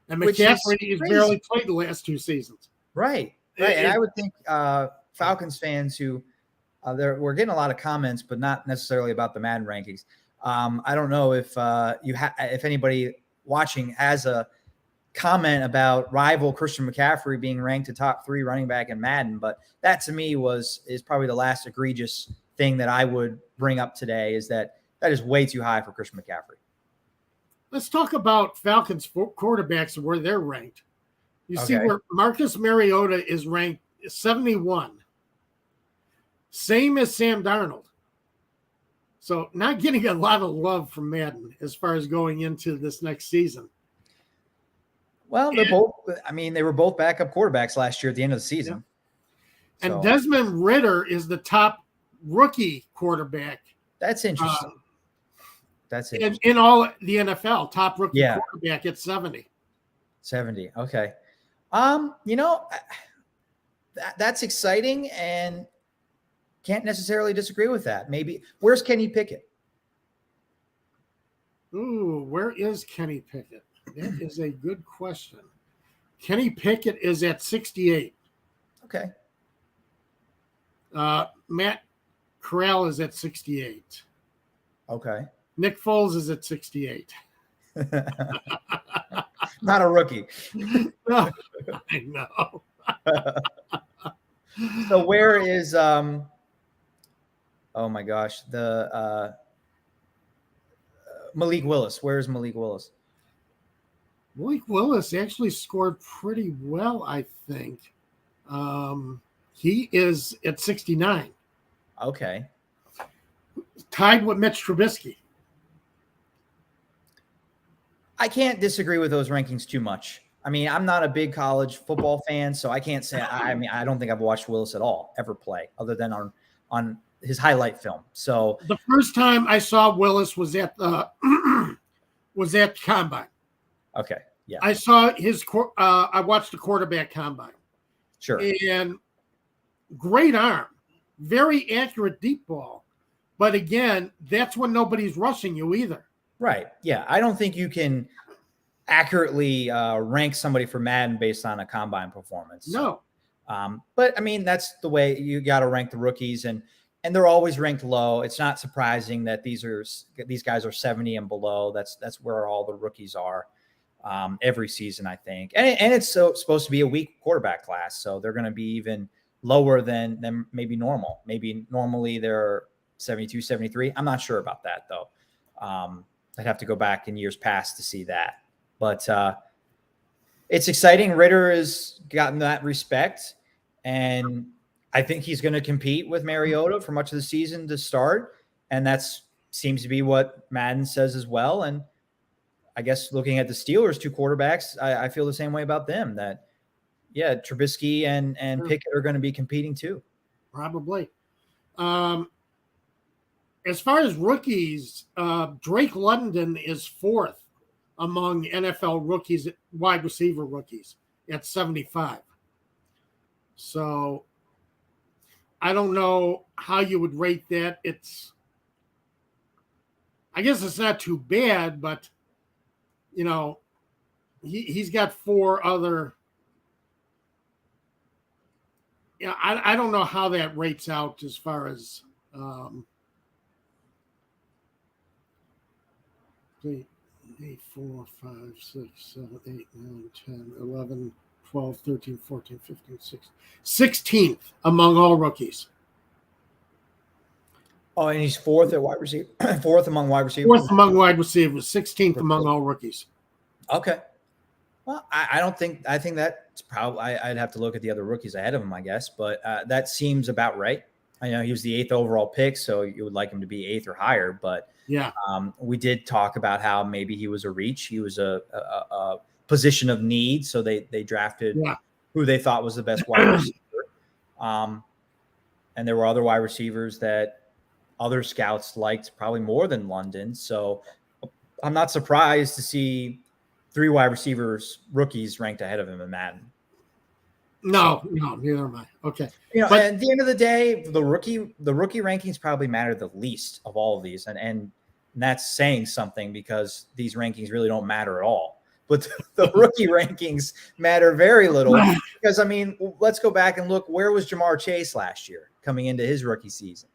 And McCaffrey has barely played the last 2 seasons. Right. And I would think Falcons fans who we're getting a lot of comments, but not necessarily about the Madden rankings. I don't know if if anybody watching has a comment about rival Christian McCaffrey being ranked a top 3 running back in Madden, but that to me is probably the last egregious thing that I would bring up today, is that is way too high for Christian McCaffrey. Let's talk about Falcons quarterbacks and where they're ranked. You see where Marcus Mariota is ranked 71. Same as Sam Darnold. So not getting a lot of love from Madden as far as going into this next season. Well, they were both backup quarterbacks last year at the end of the season. Yeah. And Desmond Ridder is the top rookie quarterback. That's interesting. In all the NFL, top rookie quarterback at 70. 70. Okay. You know, that's exciting and can't necessarily disagree with that. Maybe where's Kenny Pickett? Ooh, where is Kenny Pickett? That is a good question. Kenny Pickett is at 68. Okay. Matt Corral is at 68. Okay. Nick Foles is at 68. Not a rookie. I know. So where is oh my gosh, the Malik Willis? Where is Malik Willis? Malik Willis actually scored pretty well, I think. He is at 69. Okay. Tied with Mitch Trubisky. I can't disagree with those rankings too much. I mean, I'm not a big college football fan, so I can't say. I mean, I don't think I've watched Willis at all ever play, other than on his highlight film. So the first time I saw Willis was at the combine. Okay, yeah, I saw his. I watched the quarterback combine. Sure. And great arm, very accurate deep ball, but again, that's when nobody's rushing you either. Right. Yeah, I don't think you can accurately rank somebody for Madden based on a combine performance. No. But I mean, that's the way you got to rank the rookies, and they're always ranked low. It's not surprising that these guys are 70 and below. That's where all the rookies are every season, I think. And it's supposed to be a weak quarterback class, so they're going to be even lower than maybe normal. Maybe normally they're 72, 73. I'm not sure about that though. I'd have to go back in years past to see that. But it's exciting. Ritter has gotten that respect, and I think he's going to compete with Mariota for much of the season to start, and that's seems to be what Madden says as well. And I guess looking at the Steelers, two quarterbacks, I feel the same way about them. That Trubisky and Pickett are going to be competing too. Probably. As far as rookies, Drake London is fourth among NFL rookies, wide receiver rookies at 75. So I don't know how you would rate that. I guess it's not too bad, but he's got four other. I don't know how that rates out as far as 8, 4, 5, 6, 7, 8, 9, 10, 11, 12, 13, 14, 15, 16. 16th among all rookies. Oh, and he's fourth at wide receiver. Fourth among wide receivers. Fourth among wide receivers. 16th among all rookies. Okay. Well, I think that's probably. I'd have to look at the other rookies ahead of him, I guess, but that seems about right. I know he was the 8th overall pick, so you would like him to be 8th or higher, but yeah, we did talk about how maybe he was a reach. He was a position of need, so they drafted who they thought was the best wide receiver. And there were other wide receivers that other scouts liked probably more than London. So I'm not surprised to see 3 wide receivers, rookies, ranked ahead of him in Madden. No, neither am I. Okay. But at the end of the day, the rookie rankings probably matter the least of all of these. And that's saying something, because these rankings really don't matter at all. But the rookie rankings matter very little, because, I mean, let's go back and look, where was Jamar Chase last year coming into his rookie season?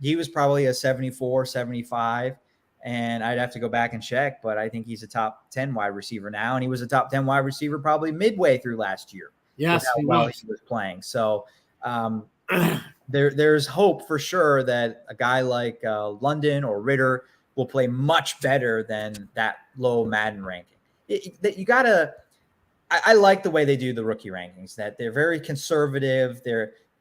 He was probably a 74, 75. And I'd have to go back and check, but I think he's a top 10 wide receiver now. And he was a top 10 wide receiver probably midway through last year. Yes, he was playing. So there's hope for sure that a guy like London or Ritter will play much better than that low Madden ranking. I like the way they do the rookie rankings, that they're very conservative.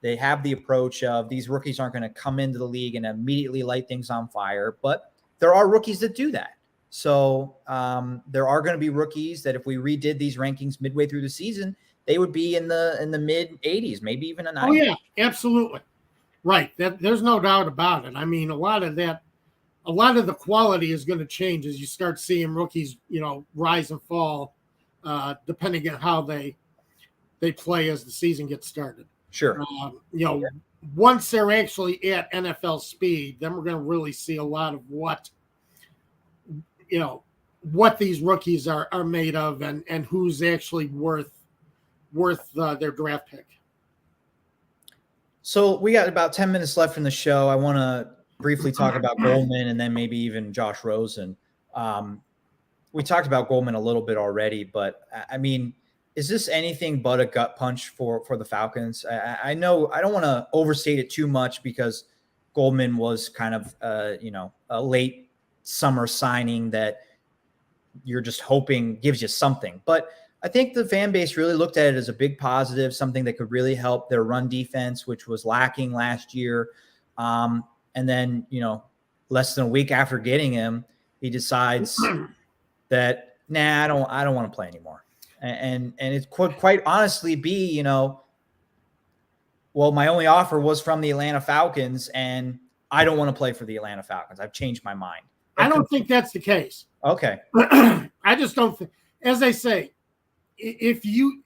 They have the approach of these rookies aren't going to come into the league and immediately light things on fire, but there are rookies that do that. So there are going to be rookies that if we redid these rankings midway through the season, they would be in the mid 80s, maybe even a 90s. Oh yeah, absolutely. Right. There's no doubt about it. I mean, a lot of the quality is going to change as you start seeing rookies, rise and fall depending on how they play as the season gets started. Sure. Once they're actually at NFL speed, then we're going to really see a lot of what these rookies are made of and who's actually worth their draft pick. So we got about 10 minutes left in the show. I want to briefly talk about Goldman and then maybe even Josh Rosen. We talked about Goldman a little bit already, but I mean, is this anything but a gut punch for the Falcons? I know I don't want to overstate it too much because Goldman was kind of, a late summer signing that you're just hoping gives you something. But I think the fan base really looked at it as a big positive, something that could really help their run defense, which was lacking last year. And then, less than a week after getting him, he decides that, I don't want to play anymore. And it could quite honestly be, my only offer was from the Atlanta Falcons and I don't want to play for the Atlanta Falcons. I've changed my mind. I don't think that's the case. Okay. I just don't think, as I say, if you,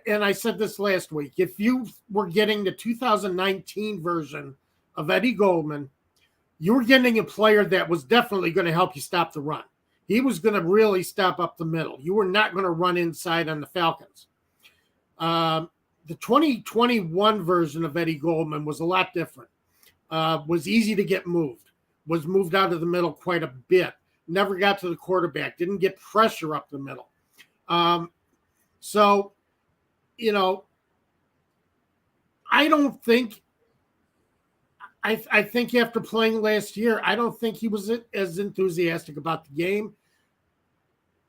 and I said this last week, if you were getting the 2019 version of Eddie Goldman, you were getting a player that was definitely going to help you stop the run. He was going to really stop up the middle. You were not going to run inside on the Falcons. The 2021 version of Eddie Goldman was a lot different. Was easy to get moved. Was moved out of the middle quite a bit. Never got to the quarterback. Didn't get pressure up the middle. So, I don't think – I think after playing last year, I don't think he was as enthusiastic about the game.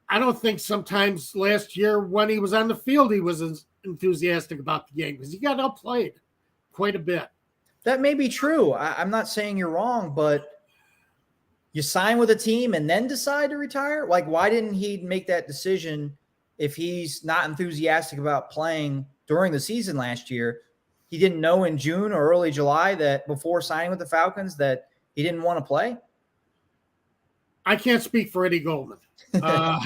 I don't think sometimes last year when he was on the field, he was as enthusiastic about the game because he got outplayed quite a bit. That may be true. I'm not saying you're wrong, but you sign with a team and then decide to retire? Like, why didn't he make that decision if he's not enthusiastic about playing during the season last year? He didn't know in June or early July that before signing with the Falcons that he didn't want to play? I can't speak for Eddie Goldman. All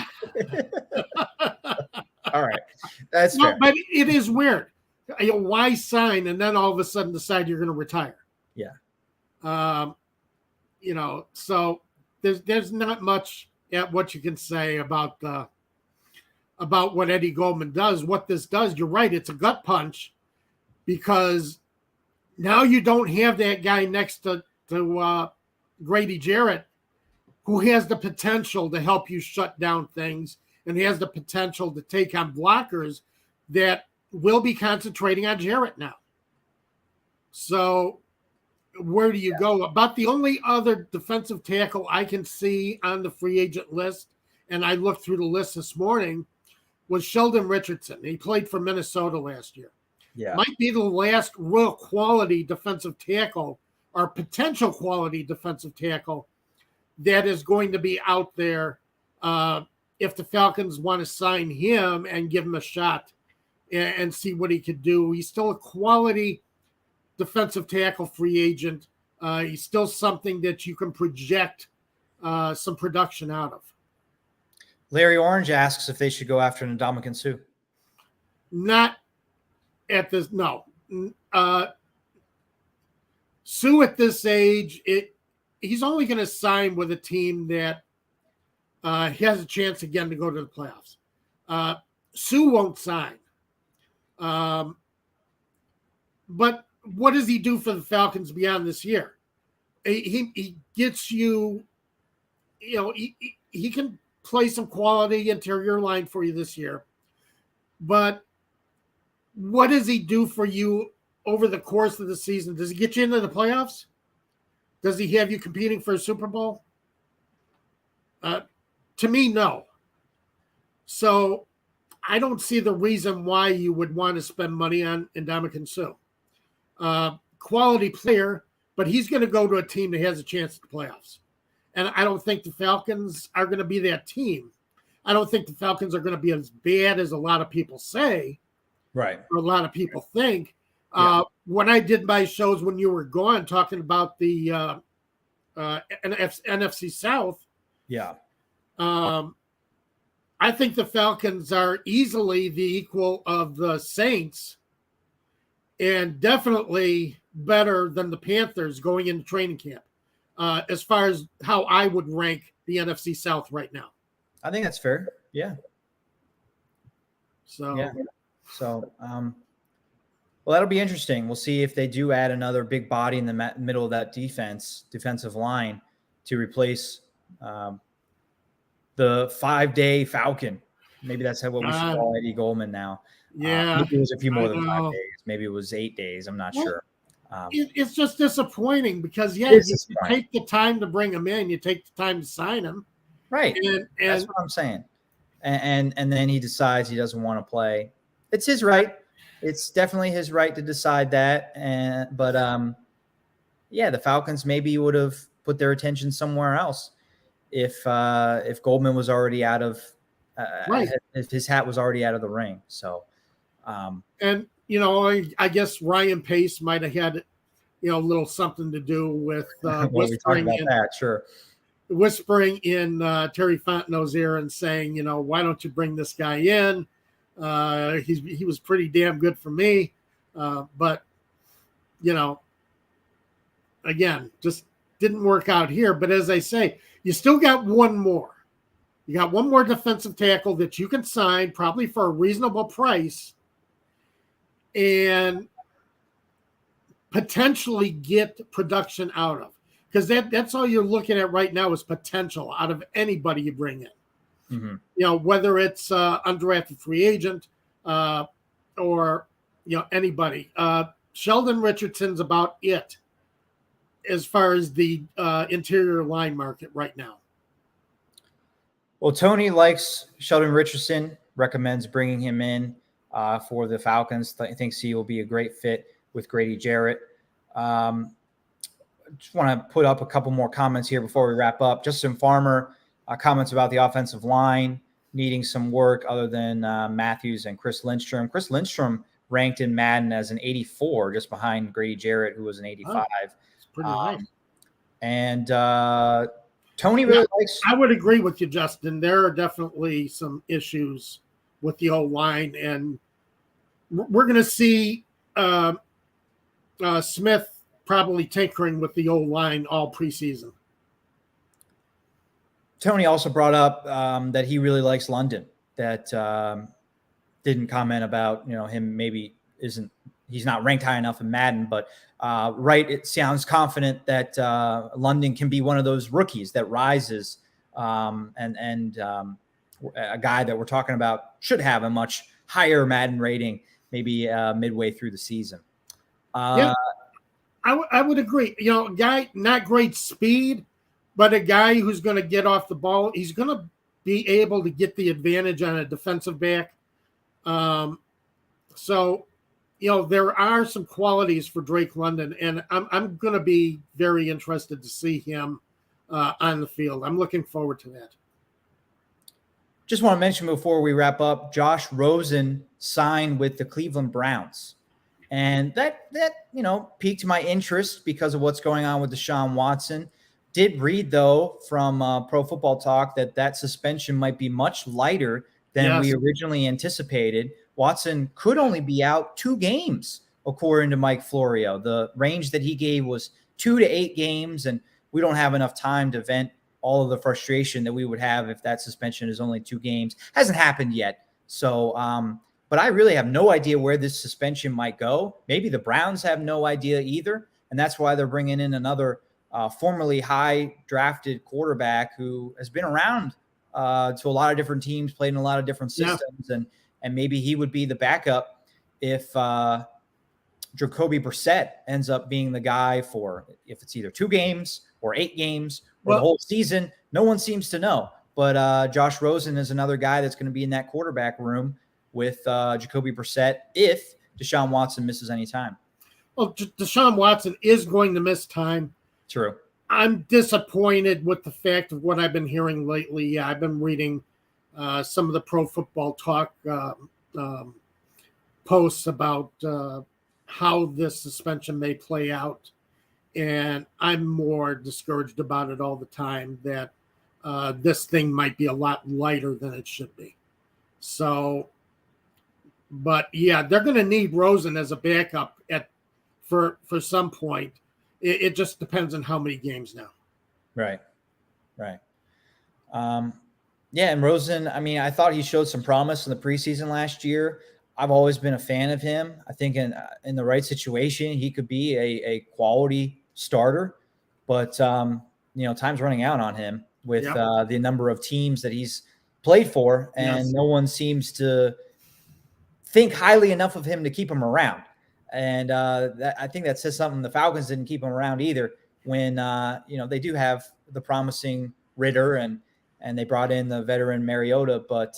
right. That's fair. But it is weird. Why sign and then all of a sudden decide you're going to retire? Yeah. So there's not much at what you can say about what Eddie Goldman does. What this does, you're right, it's a gut punch because now you don't have that guy next to Grady Jarrett who has the potential to help you shut down things and has the potential to take on blockers that will be concentrating on Jarrett now. So where do you go? About the only other defensive tackle I can see on the free agent list, and I looked through the list this morning, was Sheldon Richardson. He played for Minnesota last year. Yeah. Might be the last real quality defensive tackle or potential quality defensive tackle that is going to be out there if the Falcons want to sign him and give him a shot and see what he could do. He's still a quality defensive tackle free agent. He's still something that you can project some production out of. Larry Orange asks if they should go after Ndamukong Suh. Not at this, no. Suh at this age, he's only going to sign with a team that he has a chance again to go to the playoffs. Suh won't sign. But what does he do for the Falcons beyond this year? He gets you, he can play some quality interior line for you this year. But what does he do for you over the course of the season? Does he get you into the playoffs? Does he have you competing for a Super Bowl? To me, no. So I don't see the reason why you would want to spend money on Ndamukong Suh. Quality player, but he's going to go to a team that has a chance at the playoffs. And I don't think the Falcons are going to be that team. I don't think the Falcons are going to be as bad as a lot of people say. Right. Or a lot of people think. Yeah. When I did my shows when you were gone talking about the NFC South. Yeah. I think the Falcons are easily the equal of the Saints and definitely better than the Panthers going into training camp as far as how I would rank the NFC South right now. I think that's fair. Yeah. So, yeah. So, well, that'll be interesting. We'll see if they do add another big body in the middle of that defensive line to replace the 5-day Falcon. Maybe that's what we should call Eddie Goldman now. Yeah. Maybe it was a few more than 5 days. Maybe it was 8 days. I'm not sure. It's just disappointing because, you take the time to bring him in. You take the time to sign him. Right. And that's what I'm saying. And then he decides he doesn't want to play. It's his right. It's definitely his right to decide that. But the Falcons maybe would have put their attention somewhere else if Goldman was already out of if his hat was already out of the ring. So, and I guess Ryan Pace might have had a little something to do with whispering in that. Sure. Whispering in Terry Fontenot's ear and saying, why don't you bring this guy in? He was pretty damn good for me. But, again, just didn't work out here. But as I say, you still got one more. You got one more defensive tackle that you can sign probably for a reasonable price and potentially get production out of. Because that's all you're looking at right now is potential out of anybody you bring in. Mm-hmm. Whether it's undrafted free agent or anybody. Sheldon Richardson's about it as far as the interior line market right now. Well, Tony likes Sheldon Richardson, recommends bringing him in for the Falcons. Thinks he will be a great fit with Grady Jarrett. Just want to put up a couple more comments here before we wrap up. Justin Farmer comments about the offensive line needing some work other than Matthews and Chris Lindstrom. Chris Lindstrom ranked in Madden as an 84, just behind Grady Jarrett, who was an 85. It's pretty nice. And Tony really likes. I would agree with you, Justin. There are definitely some issues with the O-line, and we're going to see Smith probably tinkering with the O-line all preseason. Tony also brought up that he really likes London. That didn't comment about him maybe he's not ranked high enough in Madden, but it sounds confident that London can be one of those rookies that rises, and a guy that we're talking about should have a much higher Madden rating maybe midway through the season. I would agree. A guy, not great speed, but a guy who's going to get off the ball. He's going to be able to get the advantage on a defensive back. So, there are some qualities for Drake London, and I'm going to be very interested to see him on the field. I'm looking forward to that. Just want to mention before we wrap up, Josh Rosen signed with the Cleveland Browns. And that piqued my interest because of what's going on with Deshaun Watson. Did read, though, from Pro Football Talk that suspension might be much lighter than we originally anticipated. Watson could only be out 2 games, according to Mike Florio. The range that he gave was 2 to 8 games, and we don't have enough time to vent all of the frustration that we would have if that suspension is only 2 games. Hasn't happened yet. So, but I really have no idea where this suspension might go. Maybe the Browns have no idea either, and that's why they're bringing in another formerly high-drafted quarterback who has been around to a lot of different teams, played in a lot of different systems, and maybe he would be the backup if Jacoby Brissett ends up being the guy for if it's either 2 games or 8 games or the whole season. No one seems to know. But Josh Rosen is another guy that's going to be in that quarterback room with Jacoby Brissett if Deshaun Watson misses any time. Well, Deshaun Watson is going to miss time. True. I'm disappointed with the fact of what I've been hearing lately. Yeah, I've been reading some of the Pro Football Talk posts about how this suspension may play out. And I'm more discouraged about it all the time that this thing might be a lot lighter than it should be. So, but yeah, they're going to need Rosen as a backup for some point. It just depends on how many games now. Right. Yeah, and Rosen, I mean, I thought he showed some promise in the preseason last year. I've always been a fan of him. I think in the right situation, he could be a quality starter. But, time's running out on him with the number of teams that he's played for, and no one seems to think highly enough of him to keep him around. And I think that says something. The Falcons didn't keep him around either when, they do have the promising Ritter and they brought in the veteran Mariota, but,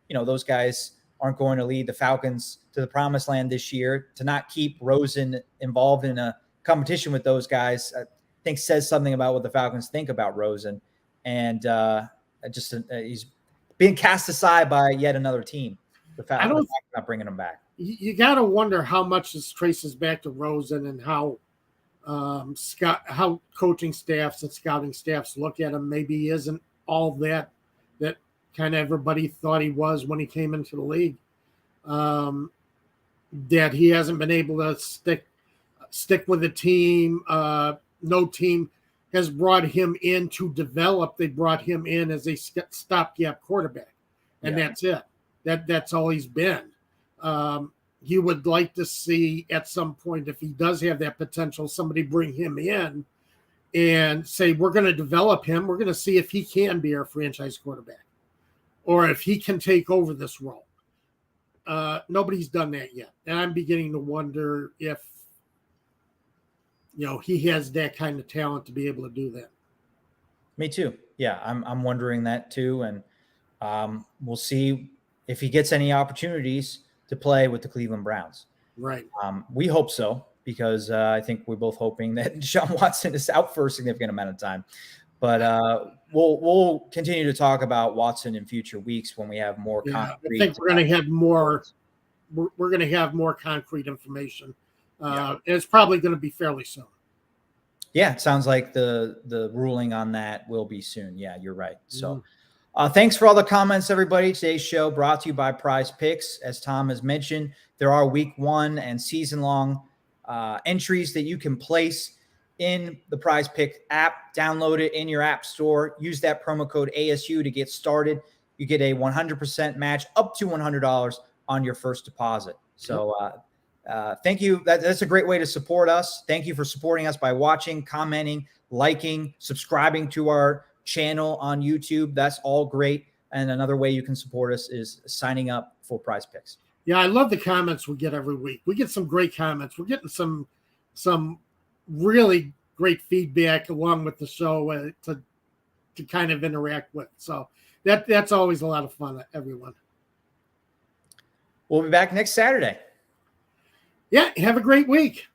those guys aren't going to lead the Falcons to the promised land this year. To not keep Rosen involved in a competition with those guys, I think says something about what the Falcons think about Rosen. And he's being cast aside by yet another team. The Falcons not bringing him back. You got to wonder how much this traces back to Rosen and how how coaching staffs and scouting staffs look at him. Maybe he isn't all that kind of everybody thought he was when he came into the league. That he hasn't been able to stick with the team. No team has brought him in to develop. They brought him in as a stopgap quarterback, and that's it. That's all he's been. You would like to see at some point, if he does have that potential, somebody bring him in and say, we're going to develop him. We're going to see if he can be our franchise quarterback or if he can take over this role. Nobody's done that yet. And I'm beginning to wonder if, he has that kind of talent to be able to do that. Me too. Yeah, I'm wondering that too. And we'll see if he gets any opportunities to play with the Cleveland Browns. Right. We hope so, because I think we're both hoping that Deshaun Watson is out for a significant amount of time. But we'll continue to talk about Watson in future weeks when we have more concrete. I think we're going to have more. We're going to have more concrete information. And it's probably going to be fairly soon. Yeah, it sounds like the ruling on that will be soon. Yeah, you're right. So. Thanks for all the comments, everybody. Today's show brought to you by Prize Picks. As Tom has mentioned, there are week 1 and season-long entries that you can place in the Prize Pick app. Download it in your app store. Use that promo code ASU to get started. You get a 100% match up to $100 on your first deposit. So thank you. That's a great way to support us. Thank you for supporting us by watching, commenting, liking, subscribing to our channel on YouTube. That's all great. And another way you can support us is signing up for Prize Picks. Yeah, I love the comments we get every week. We get some great comments. We're getting some really great feedback along with the show to kind of interact with. So that's always a lot of fun, everyone. We'll be back next Saturday. Yeah, have a great week.